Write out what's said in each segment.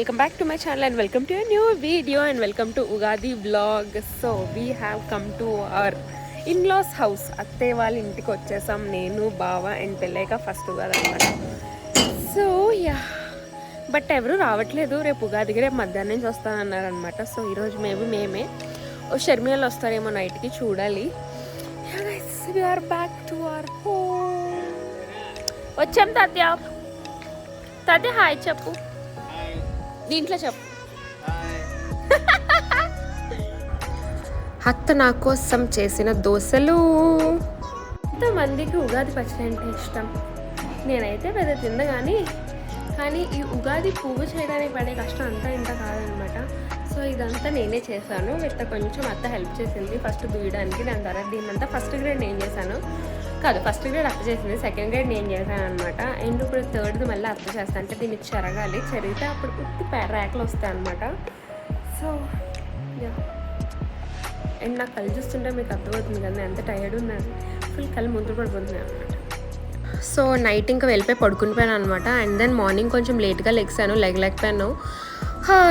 welcome back to my channel and welcome to a new video and welcome to Ugadi vlog. So we have come to our in-laws house. అత్తే వాళ్ళ ఇంటికి వచ్చేసాం నేను బావ and పెళ్ళాక first Ugadi అనమాట. So yeah but ఎవరు రావట్లేదు, రేపు ఉగాదికి రేపు మధ్యాహ్నం నుంచి వస్తానన్నారనమాట. సో ఈరోజు మేమే షర్మియాలు వస్తారేమో నైట్కి చూడాలి. We are back to our home. వచ్చాం తాత్య హాయ్ చెప్పు, దీంట్లో చెప్పు. అత్త నా కోసం చేసిన దోశలు. ఎంతమందికి ఉగాది పచ్చడి అంటే ఇష్టం, నేనైతే పెద్ద తిందా కానీ ఈ ఉగాది పువ్వు చేయడానికి పడే కష్టం అంతా ఇంత కాదనమాట. సో ఇదంతా నేనే చేశాను, విత్ కొంచెం అత్త హెల్ప్ చేసింది ఫస్ట్ దూయడానికి. దాని తర్వాత దీన్నంతా ఫస్ట్ గ్రేడ్ నేను చేశాను, కాదు ఫస్ట్ గ్రేడ్ అత్త చేసింది, సెకండ్ గ్రేడ్ నేను చేశాను అనమాట. అండ్ ఇప్పుడు థర్డ్ది మళ్ళీ అత్త చేస్తాను. అంటే దీన్ని చెరగాలి, చెరిగితే అప్పుడు పుట్టి ర్యాక్లు వస్తాయి అనమాట. సో అండ్ నాకు కళ్ళు చూస్తుంటే మీకు అర్థమవుతుంది కదా ఎంత టైర్డ్ ఉన్నాను, ఫుల్ కళ్ళు ముందు పడిపోతున్నాయి అనమాట. సో నైట్ ఇంకా వెళ్ళిపోయి పడుకునిపోయాను అనమాట. అండ్ దెన్ మార్నింగ్ కొంచెం లేట్గా లెగ్సాను, లేకపోయాను.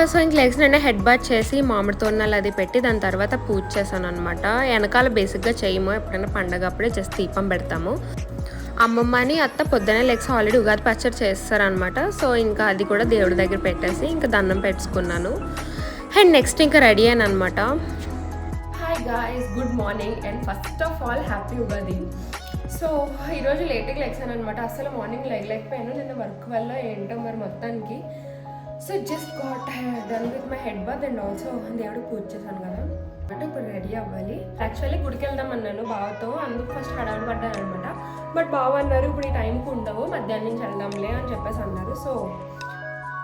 సో ఇంక లెగ్స్ని హెడ్ బాత్ చేసి మామిడి తోరణాలు అది పెట్టి దాని తర్వాత పూజ చేశాను అనమాట. వెనకాల బేసిక్గా చేయము, ఎప్పుడైనా పండగ అప్పుడే జస్ట్ దీపం పెడతాము. అమ్మమ్మని అత్త పొద్దునే లెగ్స్ ఆల్రెడీ ఉగాది పచ్చడి చేస్తారనమాట. సో ఇంకా అది కూడా దేవుడి దగ్గర పెట్టేసి ఇంకా దండం పెట్టుకున్నాను. అండ్ నెక్స్ట్ ఇంకా రెడీ అయ్యాను అనమాట. Hi guys, good morning and first of all happy Ugadi. So ఈరోజు లేట్గా లెగ్సాను అనమాట. అసలు మార్నింగ్ లేకపోయాను, నిన్న వర్క్ వల్ల ఏంటో మరి మొత్తానికి. So just got done with my head bath and also దేవుడికి పూజ చేశాను కదా అంటే ఇప్పుడు రెడీ అవ్వాలి. యాక్చువల్లీ గుడికి వెళ్దాం అన్నాను బావతో, అందుకు ఫస్ట్ హడావిడి పడ్డాను అనమాట. బట్ బావ అన్నారు ఇప్పుడు ఈ టైంకి ఉండవు, మధ్యాహ్నం నుంచి వెళ్దాంలే అని చెప్పేసి అన్నారు. So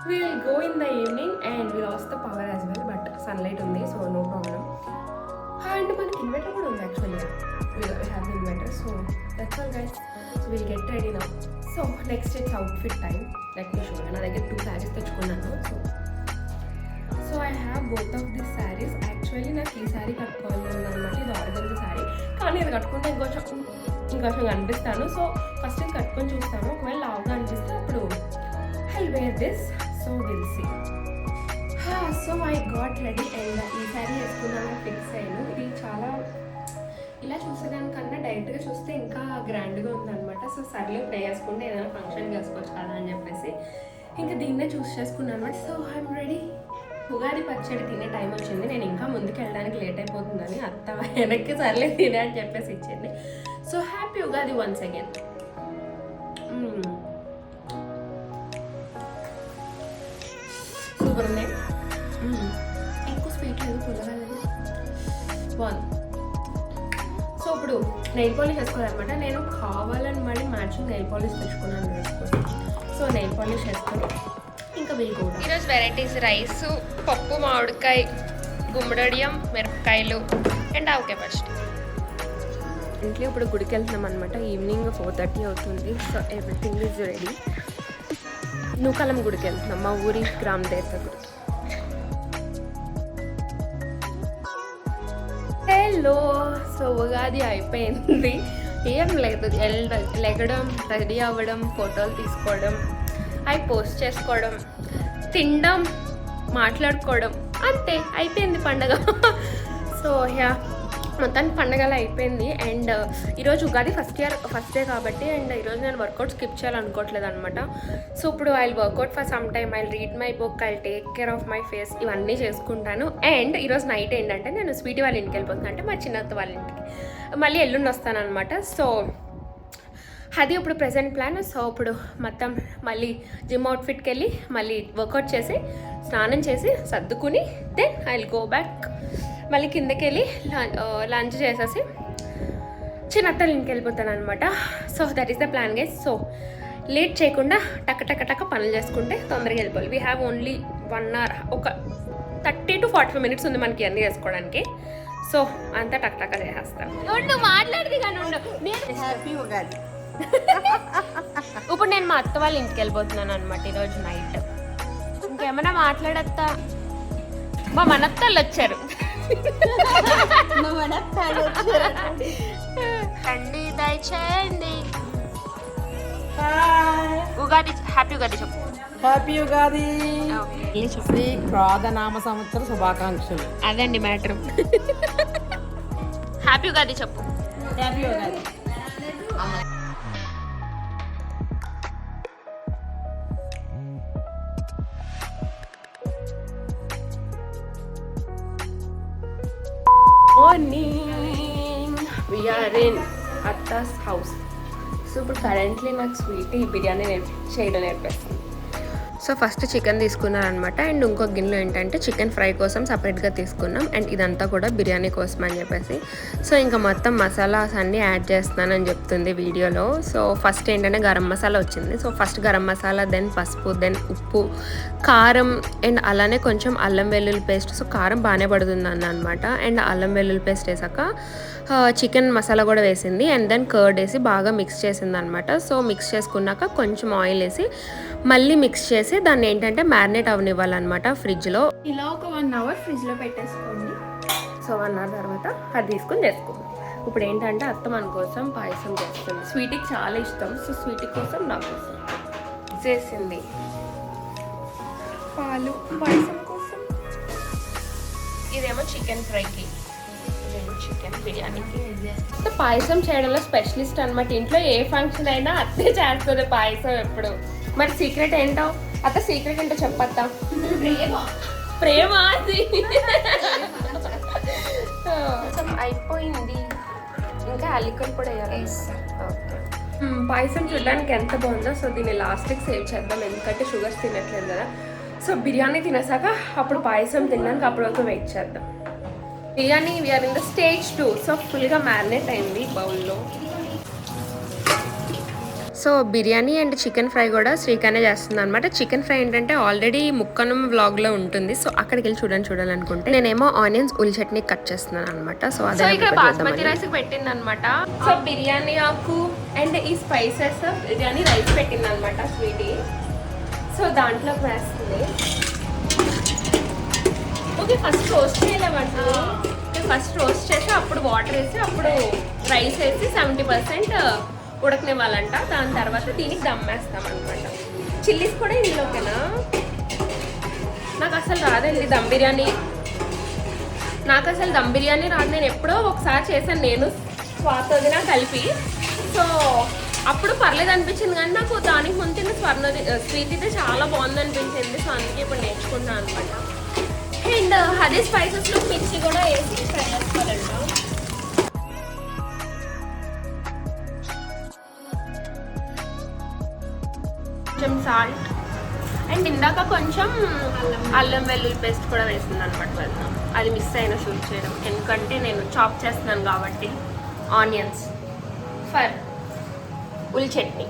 will go in the evening and we lost the power as well, but sunlight ఉంది సో నో ప్రాబ్లం. అండ్ మనకి ఇన్వర్టర్ కూడా ఉంది actually, we have the inverter. So that's all guys, so we'll get ready now. So next it's outfit time. Let me show you. నా దగ్గర 2 sarees తెచ్చుకున్నాను. So I have both of these sarees. Actually నాకు ఈ sorry కట్టుకోవాలన్నమాట, ఇది organza sorry, కానీ ఇది కట్టుకుంటే ఇంకొంచెం కనిపిస్తాను. సో ఫస్ట్ ఇది కట్టుకొని చూస్తాను, ఒకవేళ లావుగా అనిపిస్తే అప్పుడు I'll wear this. So we'll see. So I got ready and ఈ సారీ వేసుకున్నాను, ఫిక్స్ అయ్యాను. ఇది చాలా ఇలా చూసేదానికన్నా డైరెక్ట్గా చూస్తే ఇంకా గ్రాండ్గా ఉందన్నమాట. సో సర్లే ప్రే చేసుకుంటే ఏదైనా ఫంక్షన్ చేసుకోవచ్చు కదా అని చెప్పేసి ఇంకా దీన్నే చూస్ చేసుకున్నాను అనమాట. So I'm ready. ఉగాది పచ్చడి తినే టైం వచ్చింది, నేను ఇంకా ముందుకు వెళ్ళడానికి లేట్ అయిపోతుందని అత్త వెనక్కి సర్లే తినే అని చెప్పేసి ఇచ్చింది. So happy Ugadi once again. Super ఉన్నాయి, ఎక్కువ స్వీట్ లేదు, పుల్లగా లేదు, బాగుంది. సో ఇప్పుడు నెయిల్ పాలిష్ వేసుకోవాలన్నమాట. నేను కావాలని మళ్ళీ మ్యాచింగ్ నెయిల్ పాలిష్ తెచ్చుకున్నాను వేసుకొని. సో నెయిల్ పాలిష్ వేసుకొని ఇంకా వీళ్ళు కూడా ఈరోజు వెరైటీస్ రైస్, పప్పు, మామిడికాయ, గుమ్మడియం, మిరపకాయలు అండ్ ఆవకాయ పచ్చడి. ఇంట్లో ఇప్పుడు గుడికి వెళ్తున్నాం అనమాట. ఈవినింగ్ 4:30 అవుతుంది. So everything is ready. నూకాలం గుడికి వెళ్తున్నాం, మా ఊరి గ్రామ దేవత గుడికి. హలో, సో ఉగాది అయిపోయింది, ఏం లేదు, లెగడం, రెడీ అవ్వడం, ఫోటోలు తీసుకోవడం, అవి పోస్ట్ చేసుకోవడం, తినడం, మాట్లాడుకోవడం, అంతే అయిపోయింది పండగ. సో యా మొత్తానికి పండగలా అయిపోయింది. అండ్ ఈరోజు ఉగాది ఫస్ట్ డే కాబట్టి అండ్ ఈరోజు నేను వర్కౌట్ స్కిప్ చేయాలనుకోవట్లేదు అనమాట. సో ఇప్పుడు I workout for some time, I read my book, I take care of my face, ఇవన్నీ చేసుకుంటాను. అండ్ ఈరోజు నైట్ ఏంటంటే నేను స్వీటీ వాళ్ళ ఇంటికి వెళ్ళిపోతున్నాను, అంటే మా చిన్నత్త వాళ్ళ ఇంటికి. మళ్ళీ ఎల్లుండి వస్తాను అనమాట. సో అది ఇప్పుడు ప్రెజెంట్ ప్లాన్. సో ఇప్పుడు మొత్తం మళ్ళీ జిమ్ అవుట్ఫిట్కి వెళ్ళి మళ్ళీ వర్కౌట్ చేసి స్నానం చేసి సర్దుకుని then I will go back, మళ్ళీ కిందకి వెళ్ళి లంచ్ చేసేసి చిన్నత్తల ఇంటికి వెళ్ళిపోతాను అనమాట. So that is the plan guys. So late చేయకుండా టక్క పనులు చేసుకుంటే తొందరగా వెళ్ళిపోవాలి. వీ హ్యావ్ ఓన్లీ 1 hour, ఒక 30 to 45 minutes ఉంది మనకి అన్నీ చేసుకోవడానికి. సో అంతా టక్క చేసేస్తాను. మాట్లాడది కానీ హ్యాపీ ఉగాది. ఇప్పుడు నేను మా అత్త వాళ్ళ ఇంటికి వెళ్ళిపోతున్నాను అనమాట ఈరోజు నైట్. ఇంకేమైనా మాట్లాడత్తా, మా మనత్తలు వచ్చారు. రండి దయచేయండి. ఉగాది హ్యాపీ ఉగాది చెప్పు. హ్యాపీ ఉగాది. ఓకే శ్రీ క్రోధనామ సంవత్సర శుభాకాంక్షలు. అదండి మ్యాటర్. హ్యాపీ ఉగాది చెప్పు. Happy Ugadi. Morning we're in అత్తాస్ హౌస్. సో ఇప్పుడు కరెంట్లీ నాకు స్వీటీ బిర్యానీ చేయడం నేర్పిస్తాను. సో ఫస్ట్ చికెన్ తీసుకున్నాను అనమాట. అండ్ ఇంకో గిన్నెలో ఏంటంటే చికెన్ ఫ్రై కోసం సపరేట్గా తీసుకున్నాం. అండ్ ఇదంతా కూడా బిర్యానీ కోసం అని చెప్పేసి సో ఇంకా మొత్తం మసాలాస్ అన్నీ యాడ్ చేస్తున్నానని చెప్తుంది వీడియోలో. సో ఫస్ట్ ఏంటంటే గరం మసాలా వచ్చింది. So first garam masala, then పసుపు, దెన్ ఉప్పు, కారం అండ్ అలానే కొంచెం అల్లం వెల్లుల్లి పేస్ట్. సో కారం బాగానే పడుతుంది అనమాట. అండ్ అల్లం వెల్లుల్లి పేస్ట్ వేసాక చికెన్ మసాలా కూడా వేసింది. అండ్ దెన్ కర్డ్ వేసి బాగా మిక్స్ చేసింది అనమాట. సో మిక్స్ చేసుకున్నాక కొంచెం ఆయిల్ వేసి మళ్ళీ మిక్స్ చేసి దాన్ని ఏంటంటే మ్యారినేట్ అవనివ్వాలన్నమాట ఫ్రిడ్జ్లో. ఇలా ఒక 1 అవర్ ఫ్రిడ్జ్లో పెట్టేసుకోండి. సో 1 అవర్ తర్వాత అది తీసుకుని చేసుకోండి. ఇప్పుడు ఏంటంటే అత్త మన కోసం పాయసం చేస్తుంది. స్వీట్కి చాలా ఇష్టం. సో స్వీట్ కోసం నా కోసం చేసింది పాలు పాయసం కోసం. ఇదేమో చికెన్ ఫ్రైకి, చికెన్ బిర్యానీకి. పాయసం చేయడంలో స్పెషలిస్ట్ అనమాట. ఇంట్లో ఏ ఫంక్షన్ అయినా అత్తే చేస్తుంది పాయసం ఎప్పుడు. మరి సీక్రెట్ ఏంటో అత్త, సీక్రెట్ ఏంటో చెప్పత్తా. ప్రేమ అది అయిపోయింది. ఇంకా అల్లికలు కూడా వేయాలి. పాయసం చూడడానికి ఎంత బాగుందో. సో దీన్ని లాస్ట్కి సేవ్ చేద్దాం, ఎందుకంటే షుగర్స్ తినట్లేదు కదా. సో బిర్యానీ తినేసాక అప్పుడు పాయసం తినడానికి అప్పుడు వరకు వెయిట్ చేద్దాం. బిర్యానీ వీఆర్ ఇన్ ద స్టేజ్ 2. సో ఫుల్గా మ్యారినేట్ అయింది బౌల్లో. So biryani and chicken fry కూడా శ్రీకానే చేస్తుంది అనమాట. చికెన్ ఫ్రై ఏంటంటే ఆల్రెడీ ముక్కనం వ్లాగ్లో ఉంటుంది. సో అక్కడికి వెళ్ళి చూడాలనుకుంటే నేనేమో ఆనియన్స్ ఉల్లి చట్నీ కట్ చేస్తున్నాను అనమాట. సో అదే ఇక్కడ బాస్మతి రైస్ పెట్టింది అనమాట. సో బిర్యానీ ఆకు అండ్ ఈ స్పైసెస్ బిర్యానీ రైస్ పెట్టింది అనమాట స్వీటీ. సో దాంట్లోకి వేస్తుంది. ఓకే ఫస్ట్ రోస్ట్ చేయలేమంటే ఫస్ట్ రోస్ట్ చేసి అప్పుడు వాటర్ వేసి అప్పుడు రైస్ వేసి 70% ఉడకనివ్వాలంట. దాని తర్వాత దీనికి దమ్ వేస్తాం అనమాట. చిల్లీస్ కూడా ఇందులోకేనా? నాకు అసలు రాదండి దమ్ బిర్యానీ. రాదు. నేను ఎప్పుడో ఒకసారి చేశాను నేను స్వాతోదిన కలిపి. సో అప్పుడు పర్లేదు అనిపించింది, కానీ నాకు దానికి ముందు స్వీట్ అయితే చాలా బాగుంది అనిపించింది. సో అందుకే ఇప్పుడు నేర్చుకుంటాను అనమాట. అండ్ అదే స్పైసెస్లో మిర్చి కూడా వేసి ఫ్రై చేసుకోవాలంట. కొంచెం సాల్ట్ అండ్ ఇందాక కొంచెం అల్లం వెల్లుల్లి పేస్ట్ కూడా వేసింది అనమాట. వెళ్దాం, అది మిస్ అయిన షూట్ చేయడం, ఎందుకంటే నేను చాప్ చేస్తున్నాను కాబట్టి. ఆనియన్స్ ఫర్ ఉల్లి చట్నీ.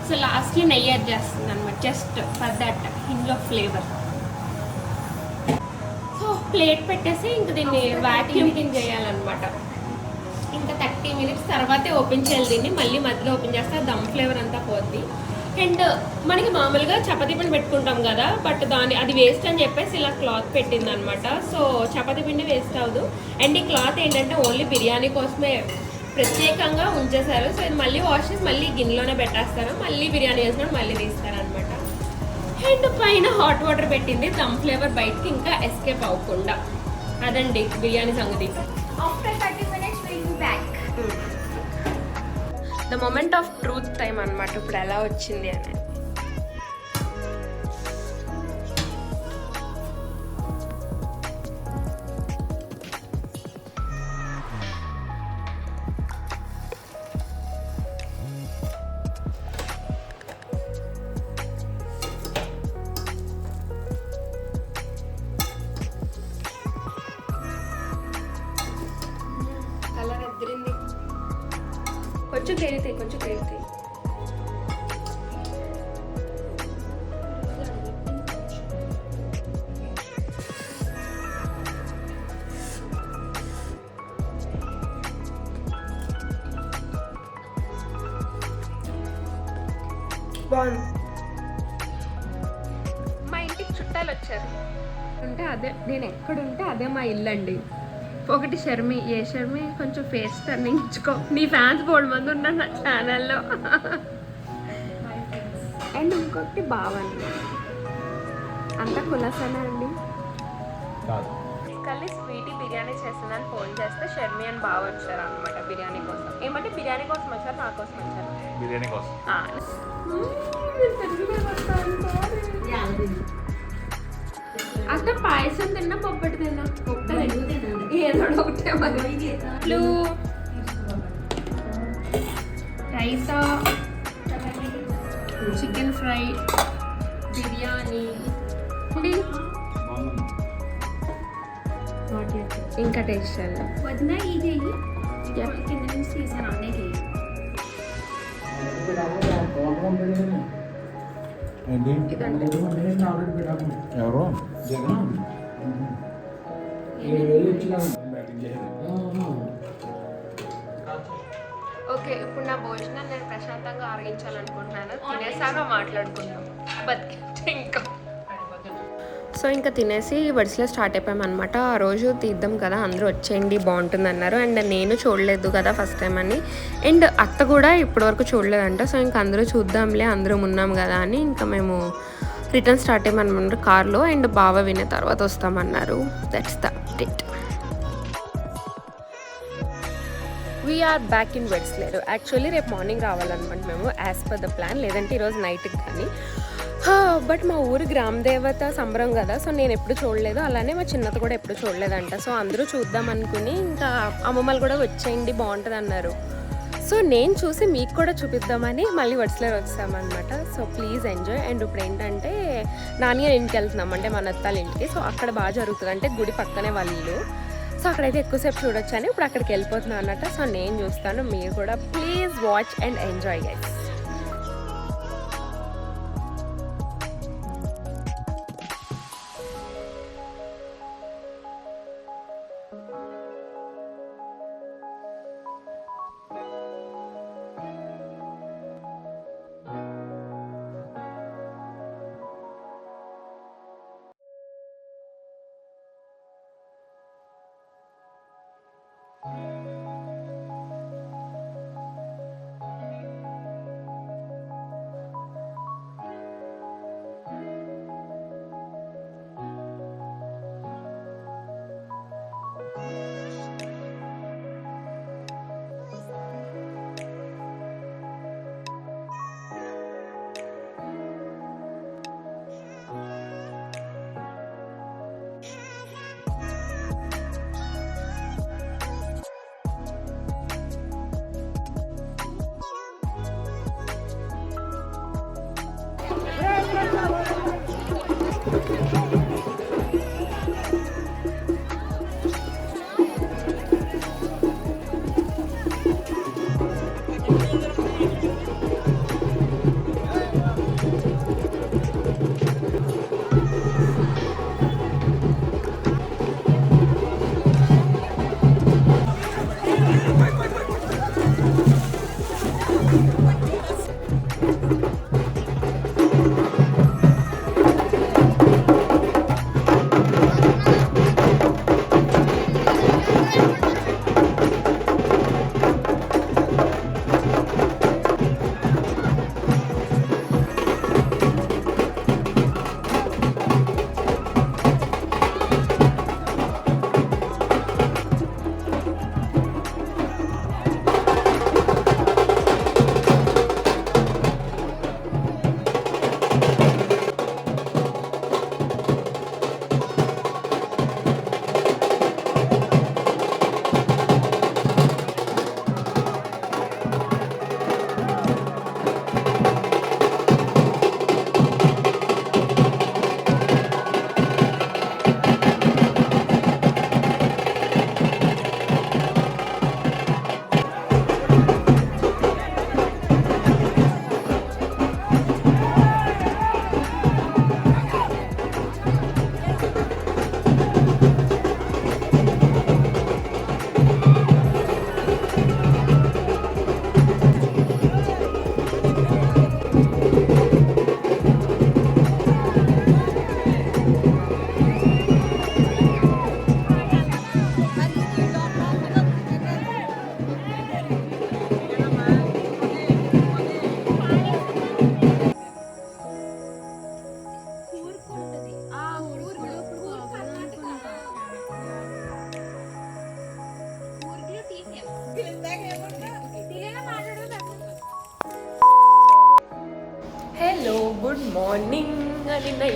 సో లాస్ట్లీ నెయ్యి యాడ్ చేస్తుంది అనమాట, just for that hinge of flavour. So plate పెట్టేసి ఇంక దీన్ని వాక్యూమ్ క్లీన్ చేయాలన్నమాట. ఇంకా 30 minutes తర్వాతే ఓపెన్ చేయాలి దీన్ని. మళ్ళీ మధ్యలో ఓపెన్ చేస్తే దమ్ ఫ్లేవర్ అంతా పోద్ది. అండ్ మనకి మామూలుగా చపాతీ పిండి పెట్టుకుంటాం కదా, బట్ అది వేస్ట్ అని చెప్పేసి ఇలా క్లాత్ పెట్టింది అనమాట. సో చపాతీ పిండి వేస్ట్ అవ్వదు. అండ్ ఈ క్లాత్ ఏంటంటే ఓన్లీ బిర్యానీ కోసమే ప్రత్యేకంగా ఉంచేశారు. సో ఇది మళ్ళీ వాష్ చేసి మళ్ళీ గిన్నెలోనే పెట్టేస్తారు. మళ్ళీ బిర్యానీ వేసినప్పుడు మళ్ళీ తీస్తారు అనమాట. అండ్ పైన హాట్ వాటర్ పెట్టింది దమ్ ఫ్లేవర్ బయటకి ఇంకా ఎస్కేప్ అవ్వకుండా. అదండి బిర్యానీ సంగతి. After 30 minutes we'll be back. The moment of truth time అనమాట. ఇప్పుడు ఎలా వచ్చింది అనేది. కలర్ ఎదిరింది. కొంచెం తేలితాయి, కొంచెం తేలితాయి. బాగుంది. అంటే అదే, నేను ఎక్కడుంటే అదే మా ఇల్లు అండి. ఒకటి షర్మి, ఏ షర్మి కొంచెం ఫేస్ టర్నింగ్ ఇచ్చుకో, నీ ఫ్యాన్స్ బోల్డ్ మంది ఉన్నారు నా ఛానల్లో. అండ్ ఇంకొకటి బావండి, అంతా కులాసనా అండి. కలిసి స్వీటీ బిర్యానీ చేసిందని ఫోన్ చేస్తే షర్మి అని బాగా వచ్చారు అనమాట బిర్యానీ కోసం. ఏమంటే బిర్యానీ కోసం వచ్చారు, నా కోసం వచ్చారు. బిర్యానీ కోసం అక్కడ పాయసం తిన్నా, పొప్పటి తిన్నా, ఏదో ఒకటే రైతా, చికెన్ ఫ్రై, బిర్యానీ, ఇంకా టేస్ట్ చేయాలి. వదిన ఇది కింద నుంచి తీసాను అన్నయ్యకి. ఎవరు ఓకే, ఇప్పుడు నా భోజనం నేను ప్రశాంతంగా ఆరగించాలనుకుంటున్నాను. తినేసాక మాట్లాడుకుందాం, బతికి ఇంకా. సో ఇంకా తినేసి బడ్స్లో స్టార్ట్ అయిపోయామన్నమాట. ఆ రోజు తీద్దాం కదా, అందరూ వచ్చేయండి బాగుంటుంది అన్నారు. అండ్ నేను చూడలేదు కదా ఫస్ట్ టైం అని, అండ్ అత్త కూడా ఇప్పటివరకు చూడలేదంట. సో ఇంకా అందరూ చూద్దాంలే, అందరూ ఉన్నాం కదా అని ఇంకా మేము రిటర్న్ స్టార్ట్ అయ్యామన్నమాట కార్లో. అండ్ బావ వినే తర్వాత వస్తామన్నారు. That's the update. We're back in వెడ్స్లేరు. యాక్చువల్లీ రేపు మార్నింగ్ రావాలన్నమాట మేము, యాజ్ పర్ ద ప్లాన్, లేదంటే ఈరోజు నైట్కి కానీ. బట్ మా ఊరు గ్రామ దేవత సంబరం కదా, సో నేను ఎప్పుడు చూడలేదు, అలానే మా చిన్నత కూడా ఎప్పుడు చూడలేదంట. సో అందరూ చూద్దాం అనుకుని ఇంకా అమ్మమ్మలు కూడా వచ్చేయండి బాగుంటుంది అన్నారు. సో నేను చూసి మీకు కూడా చూపిద్దామని మళ్ళీ వెడ్స్లేరు వచ్చామన్నమాట. So please enjoy. అండ్ ఇప్పుడు ఏంటంటే నాన్నగారి ఇంటికి వెళ్తున్నాం, అంటే మా నత్తాల ఇంటికి. సో అక్కడ బాగా జరుగుతుంది, అంటే గుడి పక్కనే వాళ్ళ ఇల్లు. సో అక్కడైతే ఎక్కువసేపు చూడొచ్చు అని ఇప్పుడు అక్కడికి వెళ్ళిపోతున్నాను అన్నట్టు. సో నేను చూస్తాను, మీరు కూడా please watch and enjoy guys.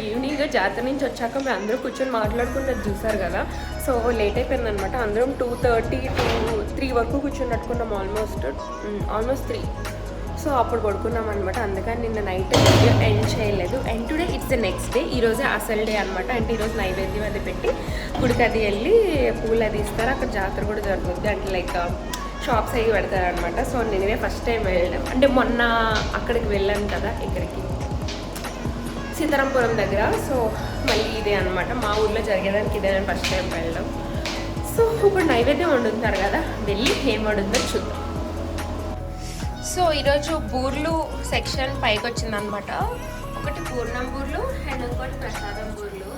Evening జాతర నుంచి వచ్చాక మేము అందరూ కూర్చొని మాట్లాడుకున్నది చూసారు కదా. సో లేట్ అయిపోయింది అనమాట. అందరం 2:30 to 3 వరకు కూర్చొని పట్టుకున్నాం, ఆల్మోస్ట్ 3. సో అప్పుడు పడుకున్నాం అనమాట. అందుకని నిన్న నైట్ వీడియో ఎండ్ చేయలేదు. And today it's the next day. ఈరోజే అసలు డే అనమాట. అంటే ఈరోజు నైవేద్యం అది పెట్టి గుడికి అది వెళ్ళి పూలు అది ఇస్తారు. అక్కడ జాతర కూడా జరుగుతుంది. అంటే లైక్ షాప్స్ అవి పెడతారు అనమాట. సో నేనే ఫస్ట్ టైం వెళ్ళాను. అంటే మొన్న అక్కడికి వెళ్ళాను కదా, ఇక్కడికి సీతారాంపురం దగ్గర. సో మళ్ళీ ఇదే అనమాట, మా ఊర్లో జరిగేదానికి ఇదే నేను ఫస్ట్ టైం వెళ్ళడం. సో ఇప్పుడు నైవేద్యం వండుతున్నారు కదా, వెళ్ళి ఏం వండుతుందో చూద్దాం. సో ఈరోజు బూర్లు సెక్షన్ పైకి వచ్చిందనమాట. ఒకటి పూర్ణం బూర్లు అండ్ ఇంకోటి ప్రసాదం బూర్లు.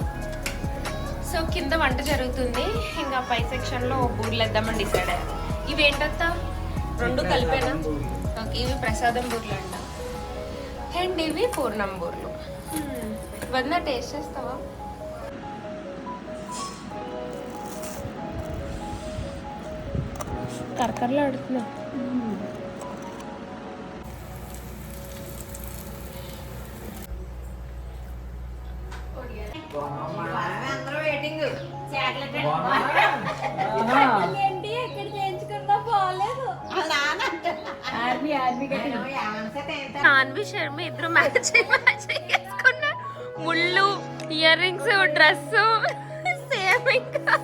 సో కింద వంట జరుగుతుంది. ఇంకా పై సెక్షన్లో బూర్లు వేద్దామని డిసైడ్ అయ్యారు. ఇవి ఏంటంతా 2 కలిపేనా? ఓకే, ఇవి ప్రసాదం బూర్లు అంట అండ్ ఇవి పూర్ణం బూర్లు. వదిన టేస్ట్ చేస్తావా? కరకరలో ఆడుతున్నా. సాన్వి శర్మ ఇద్దరు మ్యాచ్ చేసుకున్నా. ముళ్ళు, ఇయర్ రింగ్స్, డ్రెస్ సేమ్. ఇంకా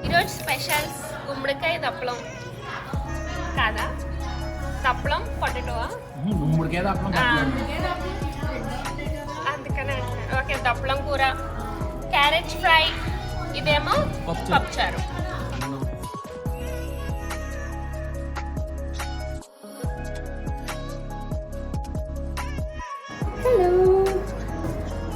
ఈరోజు స్పెషల్స్ గుమ్మడికాయ తప్పలం కాదా? తప్పలం పొటాటోవా? అందుకనే ఓకే. తప్పలం కూర, క్యారెట్ ఫ్రై, ఇదేమో పప్పుచారు. హలో.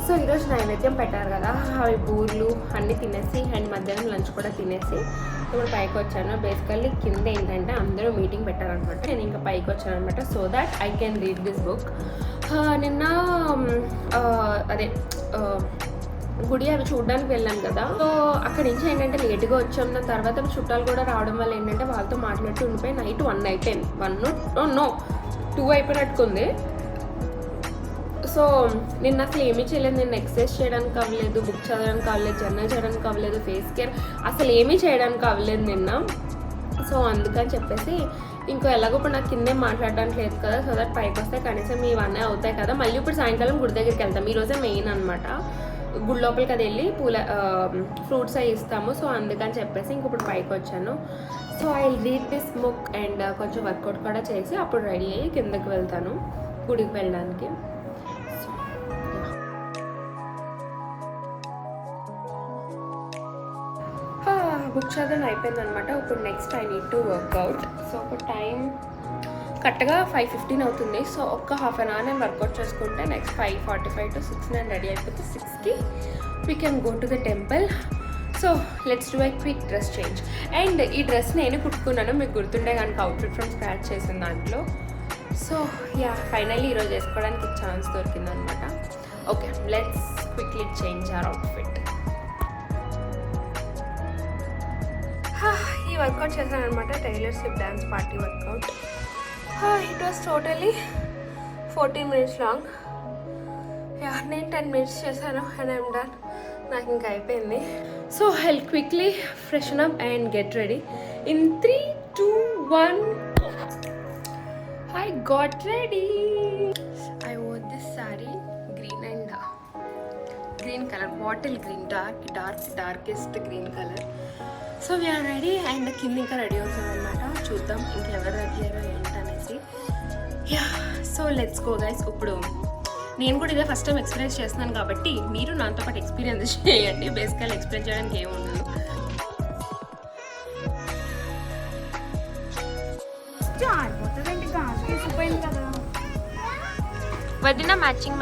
సో ఈరోజు నైవేద్యం పెట్టారు కదా, అవి బూర్లు అన్నీ తినేసి అండ్ మధ్యాహ్నం లంచ్ కూడా తినేసి ఇప్పుడు పైకి వచ్చాను. బేసికల్లీ కింద ఏంటంటే అందరూ మీటింగ్ పెట్టారనమాట. నేను ఇంకా పైకి వచ్చాను అనమాట, so that I can read this book. నిన్న అదే గుడి అవి చూడడానికి వెళ్ళాను కదా. సో అక్కడి నుంచి ఏంటంటే లేట్గా వచ్చాం. దాని తర్వాత చుట్టాలు కూడా రావడం వల్ల ఏంటంటే వాళ్ళతో మాట్లాడుతూ ఉండిపోయి నైట్ 1 అయిపోయింది. 2 అయిపోయినట్టుకుంది. సో నిన్న అసలు ఏమీ చేయలేదు. నేను ఎక్సర్సైజ్ చేయడానికి అవ్వలేదు, బుక్ చదవడానికి అవ్వలేదు, జర్నల్ చేయడానికి అవ్వలేదు, ఫేస్ కేర్ అసలు ఏమీ చేయడానికి అవ్వలేదు నిన్న. సో అందుకని చెప్పేసి ఇంకో ఎలాగో ఇప్పుడు నాకు కిందే మాట్లాడడానికి లేదు కదా, సో దట్ పైకి వస్తే కనీసం ఇవన్నీ అవుతాయి కదా. మళ్ళీ ఇప్పుడు సాయంకాలం గుడి దగ్గరికి వెళ్తాం. ఈరోజే మెయిన్ అనమాట. గుడి లోపలికి అది వెళ్ళి ఫ్రూట్స్ అవి ఇస్తాము. సో అందుకని చెప్పేసి ఇంక ఇప్పుడు పైకి వచ్చాను. So I read this book and కొంచెం వర్కౌట్ కూడా చేసి అప్పుడు రెడీ అయ్యి కిందకి వెళ్తాను గుడికి వెళ్ళడానికి. బుక్ చదవడం అయిపోయింది అనమాట. ఇప్పుడు next I need to work out. So ఇప్పుడు టైం కరెక్ట్గా 5:15 అవుతుంది. సో ఒక్క హాఫ్ అన్ అవర్ నేను వర్కౌట్ చేసుకుంటే నెక్స్ట్ 5:45 to 6 నేను రెడీ అయిపోతే 6కి we can go to the temple. So let's do a quick dress change. And ఈ డ్రెస్ నేను కుట్టుకున్నాను, మీకు గుర్తుండే కనుక అవుట్ఫిట్ ఫ్రమ్ స్క్రాచ్ చేసిన దాంట్లో. సో యా ఫైనల్లీ ఈరోజు వేసుకోవడానికి ఛాన్స్ దొరికిందనమాట. Okay, let's quickly change our outfit. ఈ వర్కౌట్ చేశాను అనమాట, Taylor Swift dance party workout. It was totally 14 minutes లాంగ్. యా నేను 10 minutes చేశాను అండ్ ఐఎమ్ డన్. నాకు ఇంకా అయిపోయింది. So I'll quickly freshen up and get ready in 3, 2, 1. I got ready. I wore this saree, green and green color, bottle green, darkest green color. So we're ready and కింద ఇంకా ready అవుతుంది అనమాట. చూద్దాం ఇంకెవరు ready అయ్యారో ఏంటనేసి. Yeah so let's go guys. ఇప్పుడు నేను కూడా ఇదే ఫస్ట్ టైం ఎక్స్పీరియన్స్ చేస్తున్నాను కాబట్టి మీరు నాతో పాటు ఎక్స్పీరియన్స్ చేయండి. బేసికల్ ఎక్స్ప్లెయిన్ చేయడానికి ఏముండదు. వదిన మ్యాచింగ్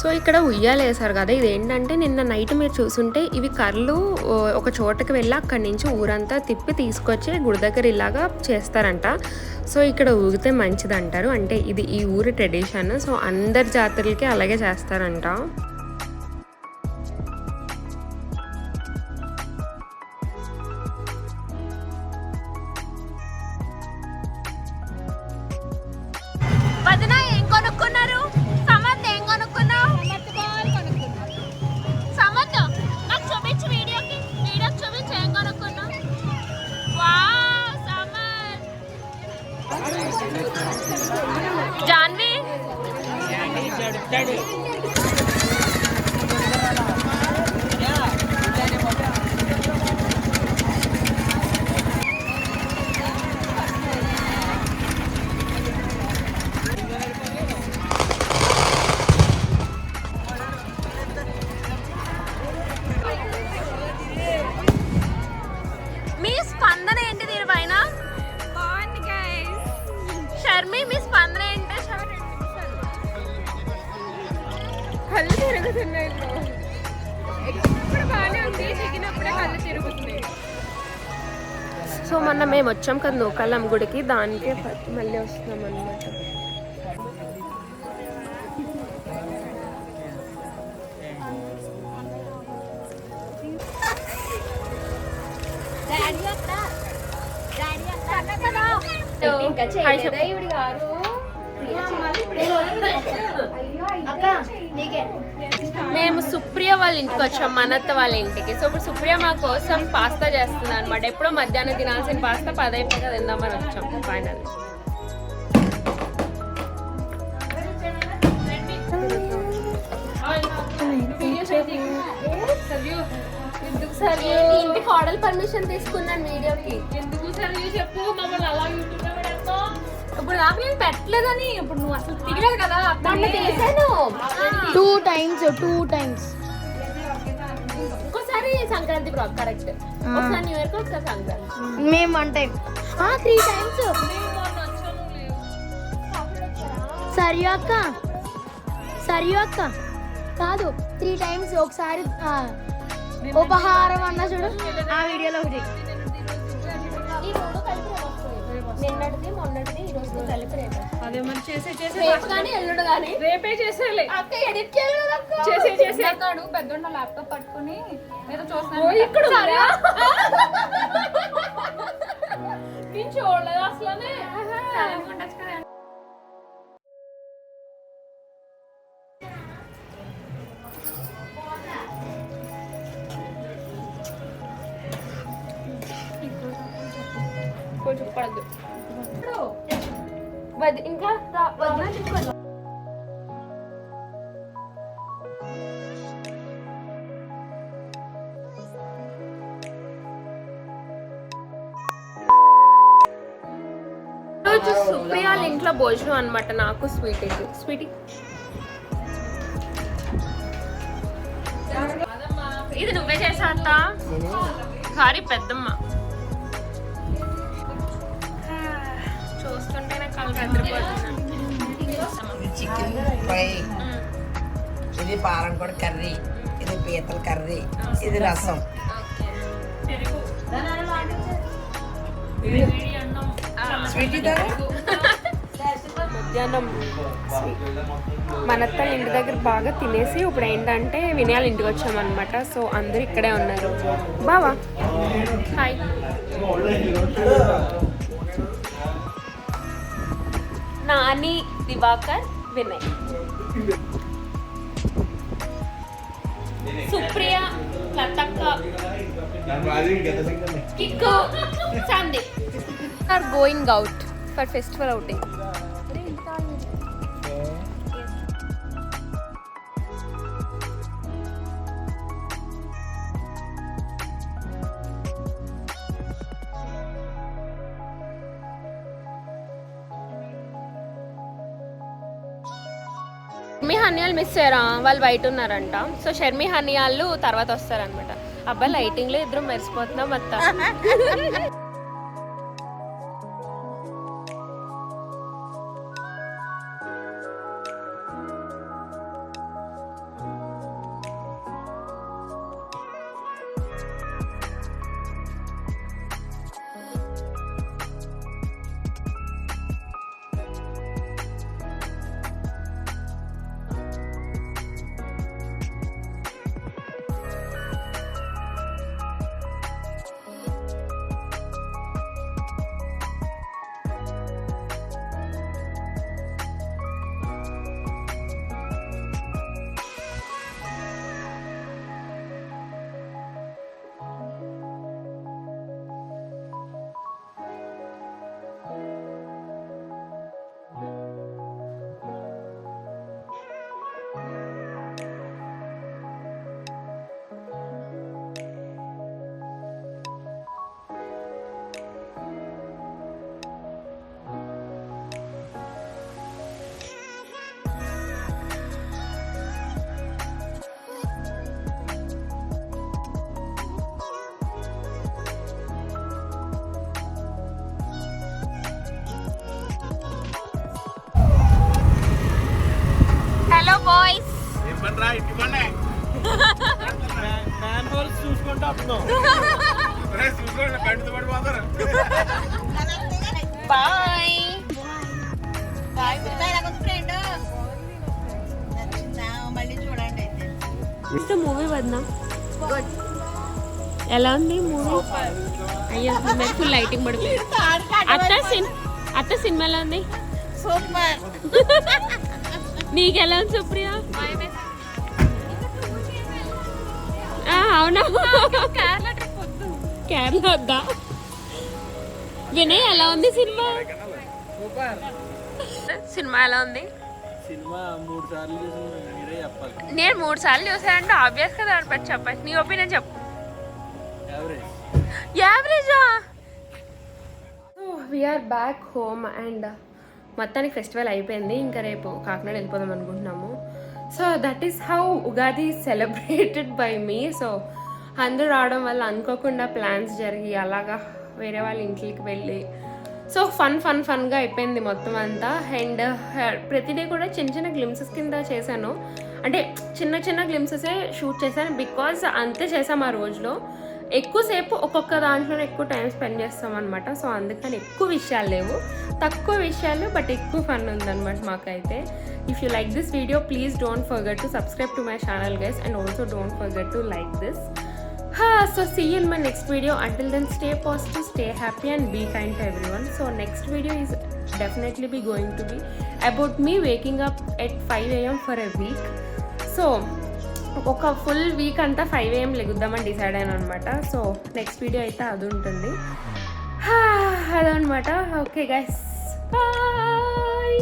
సో ఇక్కడ ఉయ్యాలు వేశారు కదా, ఇది ఏంటంటే నిన్న నైట్ మీరు చూసుంటే ఇవి కర్రలు ఒక చోటకి వెళ్ళి అక్కడి నుంచి ఊరంతా తిప్పి తీసుకొచ్చి గుడి దగ్గర ఇలాగా చేస్తారంట. సో ఇక్కడ ఊగితే మంచిది అంటారు, అంటే ఇది ఈ ఊరి ట్రెడిషన్. సో అందరి జాతరలకి అలాగే చేస్తారంట. వదినా ఏం కొనుక్కున్నారు? సమంత ఏం కొనుక్కున్నావు? సమంత నాకు చూపించు, వీడియోకి చూపించు ఏం కొనుక్కున్నావు. వావ్ సమంత. జాన్వి మీ స్పందన ఏంటి దీనిపైన? షర్మి మీ స్పందన ఏంటి? కళ్ళు తిరుగుతున్నాయి, ఇప్పుడు బాగానే ఉంది, చిక్కినప్పుడే కళ్ళు తిరుగుతున్నాయి. సో మొన్న మేము వచ్చాం కదా నూకాలమ్మ గుడికి, దానికి మళ్ళీ వస్తున్నాం అన్నమాట. మేము సుప్రియ వాళ్ళ ఇంటికి వచ్చాం, మనత్త వాళ్ళ ఇంటికి. సో ఇప్పుడు సుప్రియ మా కోసం పాస్తా చేస్తుంది అనమాట. ఎప్పుడో మధ్యాహ్నం తినాల్సిన పాస్తా 10 అయిపోయి తిందామని వచ్చాం ఫైనల్. ఎందుకు సార్ ఇంటి మోడల్ పర్మిషన్ తీసుకున్నాను వీడియోకి? ఎందుకు సార్ చెప్పు, మమ్మల్ని అలా యూట్యూబ్ లో పెడతాం. ఇప్పుడు నాకు నేను పెట్టలేదని, ఇప్పుడు నువ్వు అసలు తిరగలేదు కదా. తీసాను 2 times. ఇంకోసారి సంక్రాంతి బ్లాగ్ కరెక్ట్, ఒకసారి న్యూ ఇయర్ కి, ఒకసారి సంక్రాంతి. మేము 1 time. 3 times. సరియు అక్క కాదు, 3 times. ఒకసారి ఉపహారం అన్న చూడు ఆ వీడియోలో ఒకటి. నిన్నటిది మొన్నటిది ఈ రోజు కలిపి రేపు. అదే మరి చేసే రేపు కానీ ఎల్లుడు కానీ రేపే చేసేలే. అక్క ఎడిట్ చేయాలి కదా అక్క. చేసేస్తాడు పెద్దోడు ల్యాప్టాప్ పట్టుకుని ఏదో చూస్తున్నాను. ఇక్కడ నేను చూడలేదు అసలనే. కొంచెం పడద్దు ఇంకా సుప్రియాల ఇంట్లో భోజనం అనమాట. నాకు స్వీటీ ఇది నువ్వే చేసా అత్త? సారీ పెద్దమ్మ, చూస్తుంటే నాకు కళ్ళు కదిరిపోతున్నాను. చికెన్ ఫ్రై, ఇది పారంకోడ కర్రీ, ఇది పీతల కర్రీ, ఇది రసం. స్వీట్ మధ్యాహ్నం మనత్తల ఇంటి దగ్గర బాగా తినేసి ఇప్పుడు ఏంటంటే వినయాల ఇంటికి వచ్చామన్నమాట. సో అందరూ ఇక్కడే ఉన్నారు. బావా హాయ్. నాని, దివాకర్, వినయ్, సుప్రియ, లతక్క, Kikku, Sandeep are going out for festival outing. Sharmi హనియాలు మిస్ అయ్యారా? వాళ్ళు బయట ఉన్నారంట. సో షర్మి హనియాళ్ళు తర్వాత వస్తారనమాట. అబ్బాయి లైటింగ్లో ఇద్దరు మెరిసిపోతున్నాం మొత్తం. Hello boys. బాయ్. మూవీ వద్దాం. ఎలా ఉంది మూవీ? అయ్యో ఫుల్ లైటింగ్ పడిపోయింది. అత్త సినిమా ఎలా ఉంది? సూపర్. నీకు ఎలా ఉంది సుప్రియ? అవునా? కేరళ వద్దా? వినయ్ ఎలా ఉంది సినిమా? సినిమా ఎలా ఉంది? నేను 3 సార్లు చూసానంటే ఆబ్వియస్ గా దాని పట్టి చెప్పాలి. నీ ఒపీనియన్ చెప్పు. యావరేజా? వీఆర్ బ్యాక్ హోమ్ అండ్ మొత్తానికి ఫెస్టివల్ అయిపోయింది. ఇంకా రేపు కాకినాడ వెళ్ళిపోదాం అనుకుంటున్నాము. So that is how Ugadi celebrated by me. So అందరూ రావడం వల్ల అనుకోకుండా ప్లాన్స్ జరిగి అలాగా వేరే వాళ్ళ ఇంటికి వెళ్ళి సో ఫన్గా అయిపోయింది మొత్తం అంతా. అండ్ ప్రతిడే కూడా చిన్న గ్లిమ్సెస్ కింద చేశాను. అంటే చిన్న గ్లిమ్సెసే షూట్ చేశాను బికాజ్ అంతే చేసాం ఆ రోజులో. ఎక్కువసేపు ఒక్కొక్క దాంట్లోనే ఎక్కువ టైం స్పెండ్ చేస్తాం అనమాట. సో అందుకని ఎక్కువ విషయాలు లేవు, తక్కువ విషయాలు బట్ ఎక్కువ ఫన్ ఉందన్నమాట మాకైతే. If you like this video please don't forget to subscribe to my channel guys and also don't forget to like this. So see you in my next video. Until then, stay positive, stay happy and be kind to everyone. So next video is definitely be going to be about me waking up at 5 AM for a week. So ఒక full week అంతా 5 AM లెగుద్దామని decide అయ్యాను అనమాట. So next video అయితే అది ఉంటుంది అదనమాట. Okay guys bye.